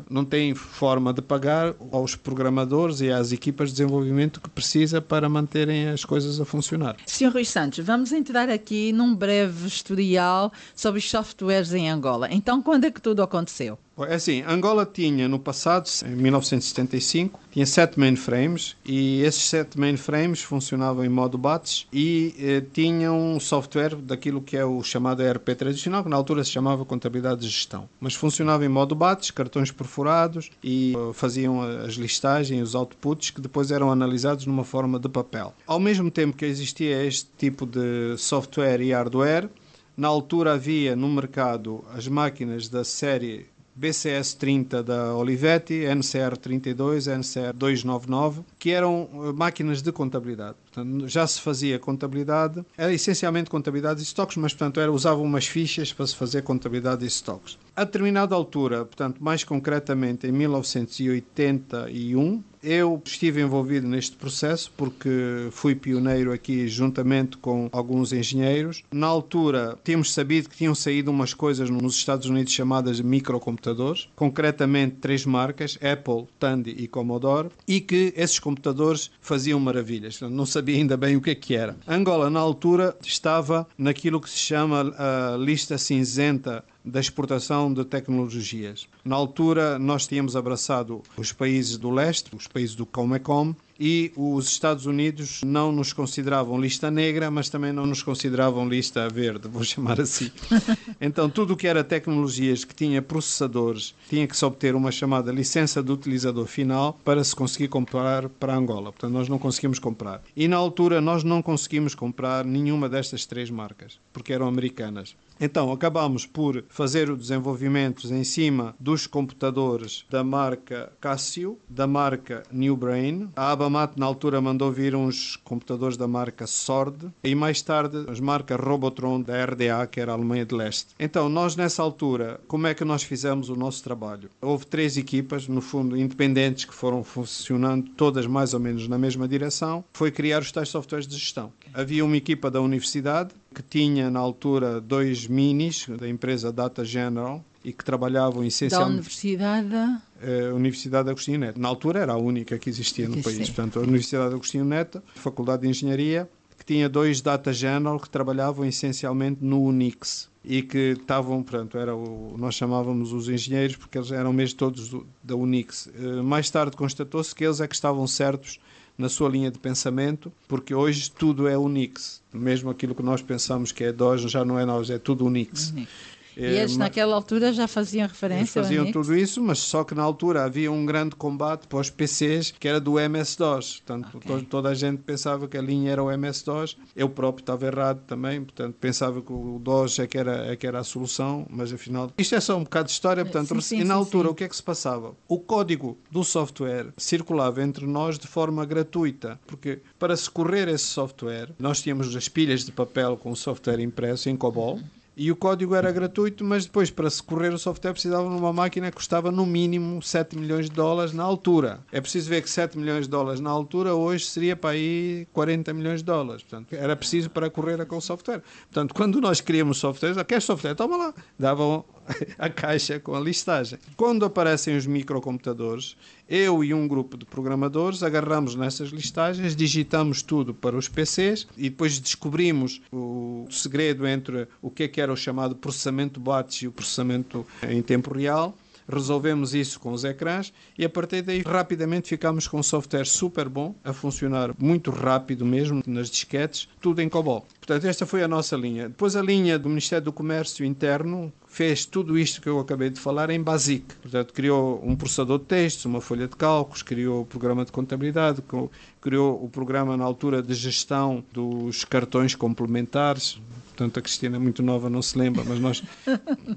não tem forma de pagar aos programadores e às equipas de desenvolvimento que precisa para manterem as coisas a funcionar. Sr. Rui Santos, vamos entrar aqui num breve historial sobre os softwares em Angola. Então, quando é que tudo aconteceu? É assim, Angola tinha no passado, em 1975, tinha 7 mainframes e esses 7 mainframes funcionavam em modo batch e tinham um software daquilo que é o chamado ERP tradicional, que na altura se chamava contabilidade de gestão, mas funcionava em modo batch, cartões perfurados e faziam as listagens, os outputs que depois eram analisados numa forma de papel. Ao mesmo tempo que existia este tipo de software e hardware, na altura havia no mercado as máquinas da série BCS30 da Olivetti, NCR32, NCR299, que eram máquinas de contabilidade. Portanto, já se fazia contabilidade, era essencialmente contabilidade de estoques, mas portanto, usavam umas fichas para se fazer contabilidade de estoques. A determinada altura, portanto, mais concretamente em 1981, Eu estive envolvido neste processo porque fui pioneiro aqui juntamente com alguns engenheiros. Na altura, tínhamos sabido que tinham saído umas coisas nos Estados Unidos chamadas microcomputadores, concretamente 3 marcas, Apple, Tandy e Commodore, e que esses computadores faziam maravilhas. Não sabia ainda bem o que era. Angola, na altura, estava naquilo que se chama a lista cinzenta da exportação de tecnologias. Na altura, nós tínhamos abraçado os países do leste, os países do Comecom, e os Estados Unidos não nos consideravam lista negra, mas também não nos consideravam lista verde, vou chamar assim. Então, tudo o que era tecnologias que tinha processadores, tinha que se obter uma chamada licença do utilizador final para se conseguir comprar para Angola. Portanto, nós não conseguimos comprar. E na altura, nós não conseguimos comprar nenhuma destas 3 marcas, porque eram americanas. Então, acabámos por fazer o desenvolvimento em cima dos computadores da marca Casio, da marca New Brain. A Abamat, na altura, mandou vir uns computadores da marca Sword e, mais tarde, as marcas Robotron da RDA, que era a Alemanha de Leste. Então, nós, nessa altura, como é que nós fizemos o nosso trabalho? Houve 3 equipas, no fundo, independentes, que foram funcionando todas mais ou menos na mesma direção. Foi criar os tais softwares de gestão. Havia uma equipa da universidade, que tinha na altura 2 minis da empresa Data General e que trabalhavam essencialmente... Da Universidade? Universidade Agostinho Neto. Na altura era a única que existia no país. Portanto, a Universidade Agostinho Neto, Faculdade de Engenharia, que tinha 2 Data General que trabalhavam essencialmente no Unix e que estavam, portanto, nós chamávamos os engenheiros porque eles eram mesmo todos da Unix. Mais tarde constatou-se que eles é que estavam certos na sua linha de pensamento, porque hoje tudo é Unix. Mesmo aquilo que nós pensamos que é DOS, já não é nós, é tudo Unix. E eles naquela altura já faziam referência faziam ao Unix? Tudo isso, mas só que na altura havia um grande combate para os PCs que era do MS-DOS. Portanto, toda a gente pensava que a linha era o MS-DOS. Eu próprio estava errado também, portanto, pensava que o DOS é que era a solução, mas afinal... Isto é só um bocado de história, portanto, e na altura o que é que se passava? O código do software circulava entre nós de forma gratuita, porque para se correr esse software, nós tínhamos as pilhas de papel com o software impresso em COBOL, e o código era gratuito, mas depois para se correr o software precisava de uma máquina que custava no mínimo 7 milhões de dólares na altura. É preciso ver que 7 milhões de dólares na altura hoje seria para aí 40 milhões de dólares. Portanto, era preciso para correr com o software. Portanto, quando nós criamos software, quer software? Toma lá. Davam a caixa com a listagem. Quando aparecem os microcomputadores, eu e um grupo de programadores agarramos nessas listagens, digitamos tudo para os PCs e depois descobrimos o segredo entre o que era o chamado processamento batch e o processamento em tempo real. Resolvemos isso com os ecrãs e a partir daí rapidamente ficámos com um software super bom, a funcionar muito rápido mesmo nas disquetes, tudo em COBOL. Portanto, esta foi a nossa linha. Depois a linha do Ministério do Comércio Interno fez tudo isto que eu acabei de falar em BASIC. Portanto, criou um processador de textos, uma folha de cálculos, criou o programa de contabilidade, criou o programa na altura de gestão dos cartões complementares. Portanto, a Cristina é muito nova, não se lembra, mas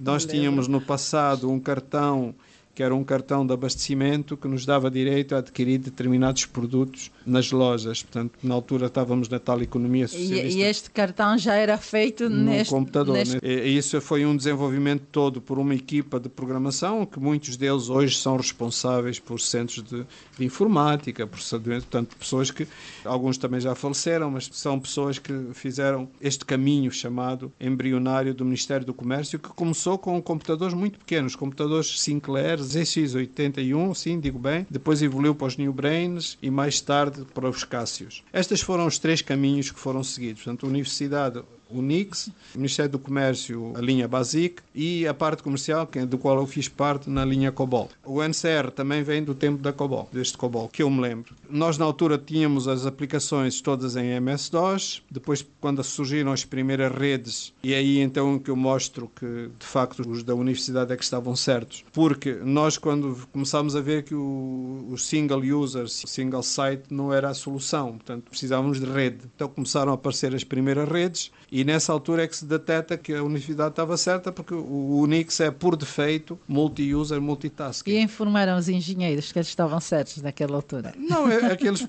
nós tínhamos no passado um cartão que era um cartão de abastecimento que nos dava direito a adquirir determinados produtos nas lojas. Portanto, na altura estávamos na tal economia socialista. E este cartão já era feito no computador. E isso foi um desenvolvimento todo por uma equipa de programação, que muitos deles hoje são responsáveis por centros de informática, procedimentos, portanto, pessoas que, alguns também já faleceram, mas são pessoas que fizeram este caminho chamado embrionário do Ministério do Comércio, que começou com computadores muito pequenos, computadores Sinclair, ZX81, sim, digo bem, depois evoluiu para os New Brains e mais tarde para os Cassios. Estes foram os 3 caminhos que foram seguidos. Portanto, a Universidade Unix, o Ministério do Comércio, a linha BASIC e a parte comercial, do qual eu fiz parte, na linha COBOL. O NCR também vem do tempo da COBOL, deste COBOL, que eu me lembro. Nós, na altura, tínhamos as aplicações todas em MS-DOS, depois, quando surgiram as primeiras redes, e aí então que eu mostro que, de facto, os da universidade é que estavam certos, porque nós, quando começámos a ver que o single user, single site, não era a solução, portanto, precisávamos de rede. Então começaram a aparecer as primeiras redes, e E nessa altura é que se detecta que a unicidade estava certa, porque o Unix é, por defeito, multi-user, multitasking. E informaram os engenheiros que eles estavam certos naquela altura? Não, aqueles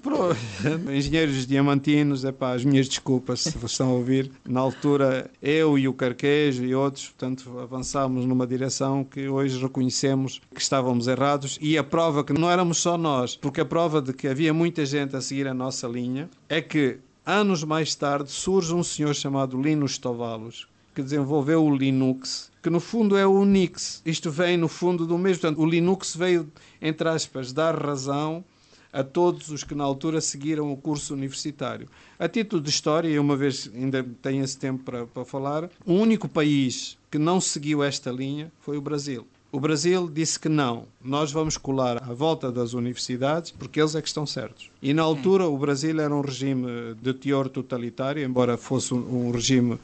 engenheiros diamantinos, as minhas desculpas se estão a ouvir. Na altura, eu e o Carquejo e outros, portanto, avançámos numa direção que hoje reconhecemos que estávamos errados, e a prova que não éramos só nós, porque a prova de que havia muita gente a seguir a nossa linha é que anos mais tarde surge um senhor chamado Linus Torvalds, que desenvolveu o Linux, que no fundo é o Unix. Isto vem no fundo do mesmo. Portanto, o Linux veio, entre aspas, dar razão a todos os que na altura seguiram o curso universitário. A título de história, e uma vez ainda tenho esse tempo para falar, o único país que não seguiu esta linha foi o Brasil. O Brasil disse que não, nós vamos colar à volta das universidades porque eles é que estão certos. E na altura o Brasil era um regime de teor totalitário, embora fosse um regime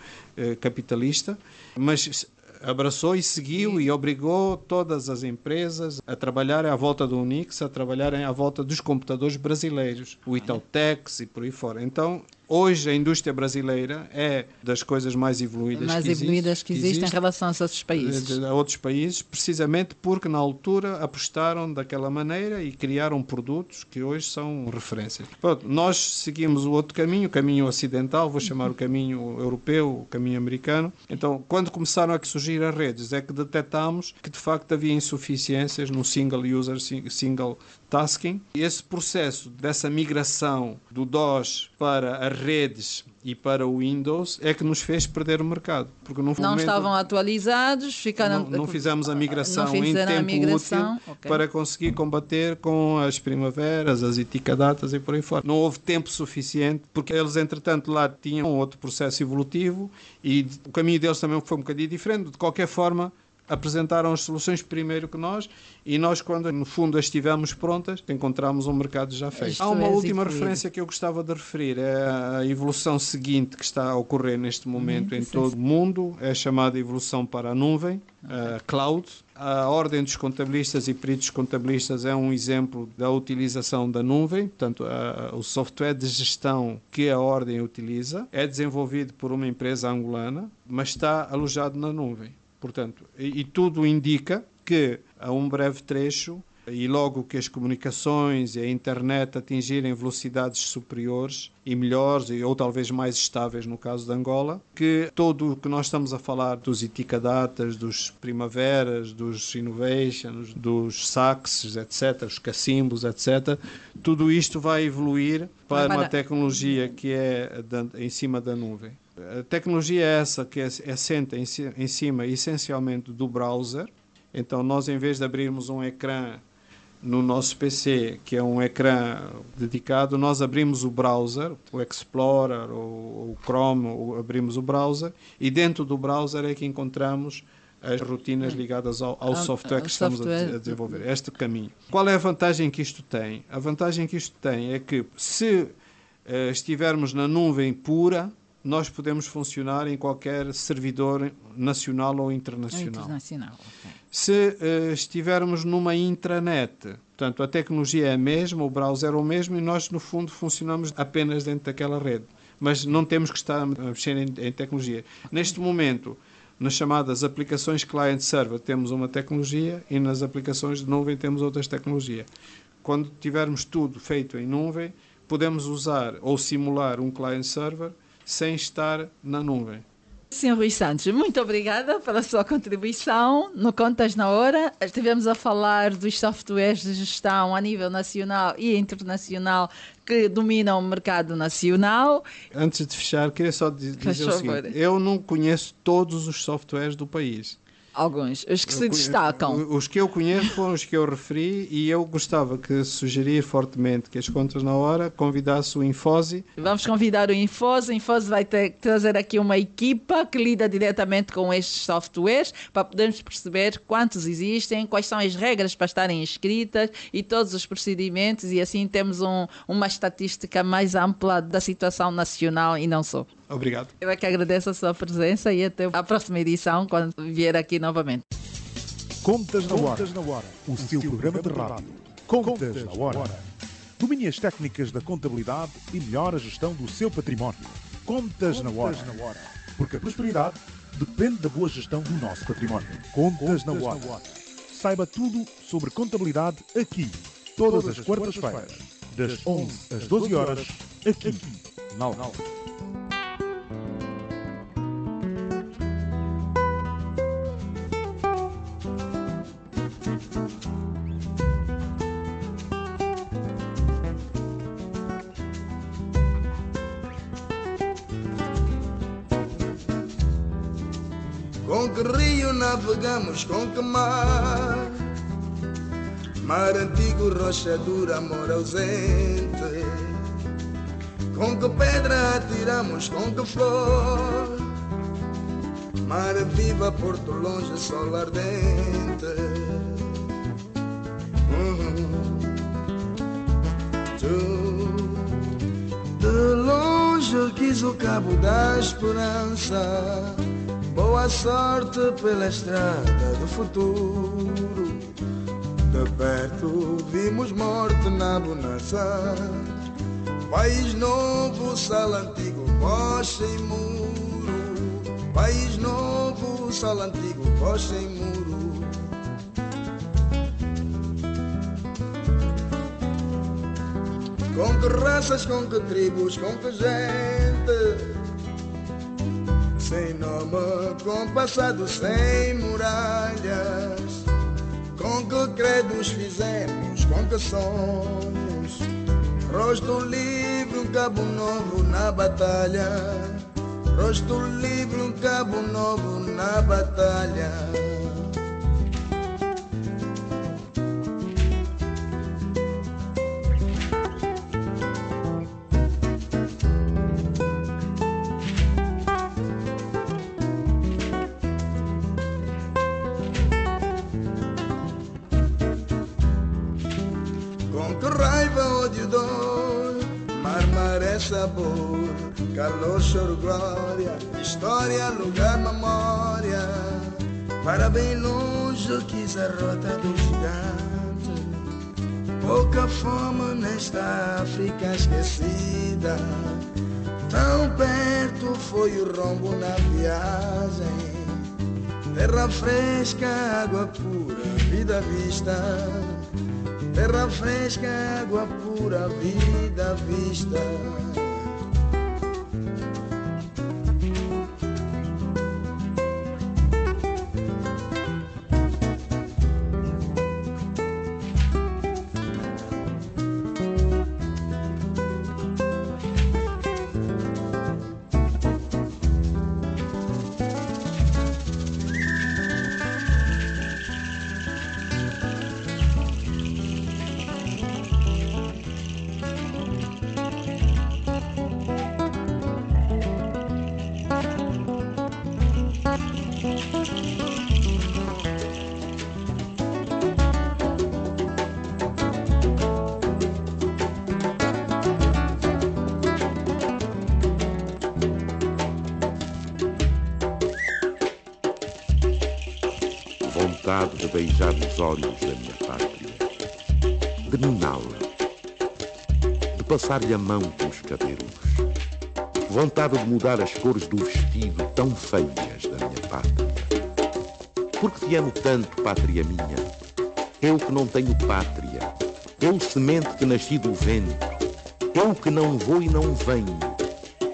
capitalista, mas abraçou e seguiu e obrigou todas as empresas a trabalharem à volta do Unix, a trabalharem à volta dos computadores brasileiros, o Itaútex e por aí fora. Então, hoje a indústria brasileira é das coisas mais evoluídas que existem em relação aos outros países. A outros países, precisamente porque na altura apostaram daquela maneira e criaram produtos que hoje são referências. Pronto, nós seguimos o outro caminho, o caminho ocidental, vou chamar o caminho europeu, o caminho americano. Então, quando começaram a surgir as redes, é que detectámos que de facto havia insuficiências no single user, single tasking. E esse processo dessa migração do DOS para as redes e para o Windows é que nos fez perder o mercado. Porque não estavam atualizados, ficaram... Não fizemos a migração em tempo útil para conseguir combater com as primaveras, as eticadatas e por aí fora. Não houve tempo suficiente, porque eles, entretanto, lá tinham outro processo evolutivo e o caminho deles também foi um bocadinho diferente. De qualquer forma, apresentaram as soluções primeiro que nós e nós, quando no fundo as estivemos prontas, encontramos um mercado já feito. Há uma última referência que eu gostava de referir, é a evolução seguinte que está a ocorrer neste momento em todo o mundo, é a chamada evolução para a nuvem, a cloud. A Ordem dos Contabilistas e Peritos Contabilistas é um exemplo da utilização da nuvem, portanto, o software de gestão que a Ordem utiliza é desenvolvido por uma empresa angolana, mas está alojado na nuvem. Portanto, e tudo indica que a um breve trecho, e logo que as comunicações e a internet atingirem velocidades superiores e melhores, ou talvez mais estáveis no caso de Angola, que tudo o que nós estamos a falar dos Iticadatas, dos Primaveras, dos Innovations, dos Saxes, etc., os Cacimbos, etc., tudo isto vai evoluir para uma tecnologia que é em cima da nuvem. A tecnologia é essa que assenta em cima essencialmente do browser. Então nós, em vez de abrirmos um ecrã no nosso PC, que é um ecrã dedicado, nós abrimos o browser, o Explorer ou o Chrome, ou abrimos o browser e dentro do browser é que encontramos as rotinas ligadas ao software que estamos a desenvolver. Este caminho. Qual é a vantagem que isto tem? A vantagem que isto tem é que se estivermos na nuvem pura, nós podemos funcionar em qualquer servidor nacional ou internacional. Se estivermos numa intranet, portanto, a tecnologia é a mesma, o browser é o mesmo e nós, no fundo, funcionamos apenas dentro daquela rede. Mas não temos que estar a mexer em tecnologia. Neste momento, nas chamadas aplicações client-server, temos uma tecnologia e nas aplicações de nuvem temos outras tecnologias. Quando tivermos tudo feito em nuvem, podemos usar ou simular um client-server sem estar na nuvem. Sr. Rui Santos, muito obrigada pela sua contribuição no Contas na Hora. Estivemos a falar dos softwares de gestão a nível nacional e internacional que dominam o mercado nacional. Antes de fechar, queria só dizer o seguinte, eu não conheço todos os softwares do país. Alguns, os que se destacam. Os que eu conheço foram os que eu referi e eu gostava que sugerir fortemente que as Contas na Hora convidasse o Infosi. Vamos convidar o Infosi. O Infosi vai ter que trazer aqui uma equipa que lida diretamente com estes softwares para podermos perceber quantos existem, quais são as regras para estarem inscritas e todos os procedimentos e assim temos uma estatística mais ampla da situação nacional e não só. Obrigado. Eu é que agradeço a sua presença e até a próxima edição, quando vier aqui novamente. Contas na Hora, o seu programa de rádio. Contas na Hora. Domine as técnicas da contabilidade e melhore a gestão do seu património. Contas na Hora. Porque a prosperidade depende da boa gestão do nosso património. Contas na Hora. Saiba tudo sobre contabilidade aqui, todas as quartas-feiras, das 11 às 12 horas, aqui, na Alva. Com que rio navegamos, com que mar? Mar antigo, rocha dura, amor ausente. Com que pedra atiramos, com que flor? Mar viva, porto longe, sol ardente. De longe quis o cabo da esperança. Boa sorte pela estrada do futuro. De perto vimos morte na bonança. País novo, sal antigo, rocha e muro. País novo, sal antigo, rocha e muro. Com que raças, com que tribos, com que gente. Sem nome, com passado, sem muralhas. Com que credos fizemos, com que sonhos. Rosto livre, um cabo novo na batalha. Rosto livre, um cabo novo na batalha. Sabor, calor, choro, glória, história, lugar, memória. Para bem longe quis a rota do gigante. Pouca fome nesta África esquecida. Tão perto foi o rombo na viagem. Terra fresca, água pura, vida à vista. Terra fresca, água pura, vida à vista. Vontade de beijar os olhos da minha pátria, de miná-la, de passar-lhe a mão pelos cabelos. Vontade de mudar as cores do vestido tão feias da minha pátria. Porque te amo tanto, pátria minha, eu que não tenho pátria, eu semente que nasci do vento, eu que não vou e não venho,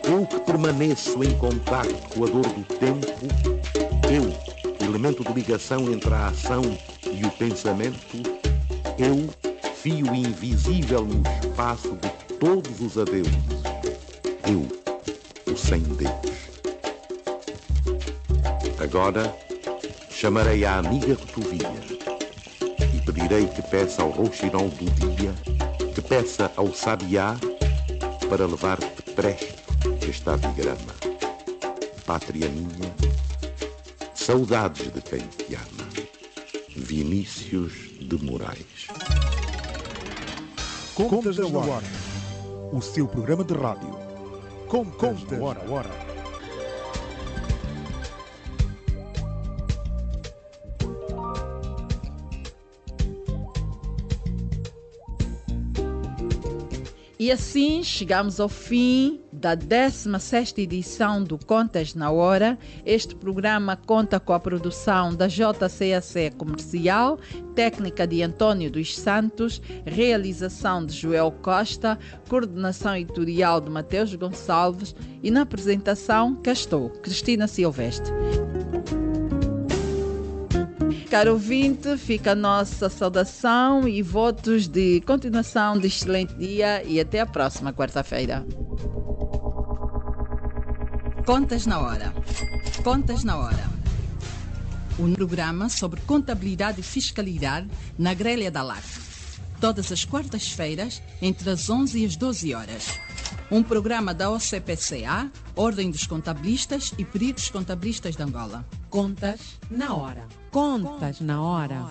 eu que permaneço em contacto com a dor do tempo, eu, elemento de ligação entre a ação e o pensamento, eu, fio invisível no espaço de todos os adeuses, eu, o sem Deus. Agora chamarei a amiga Cotovia e pedirei que peça ao rouxinol do dia, que peça ao sabiá para levar-te presto este abigrama. Pátria minha, saudades de quem te ama. Vinícius de Moraes. Contas na Hora. O seu programa de rádio. Contas na Hora. E assim chegamos ao fim da 16ª edição do Contas na Hora. Este programa conta com a produção da JCAC Comercial, técnica de António dos Santos, realização de Joel Costa, coordenação editorial de Mateus Gonçalves e na apresentação cá estou, Cristina Silvestre. Caro ouvinte, fica a nossa saudação e votos de continuação de excelente dia e até a próxima quarta-feira. Contas na Hora. Contas na Hora. Um programa sobre contabilidade e fiscalidade na grelha da LAC. Todas as quartas-feiras, entre as 11 e as 12 horas. Um programa da OCPCA, Ordem dos Contabilistas e Peritos Contabilistas de Angola. Contas na Hora. Contas na Hora.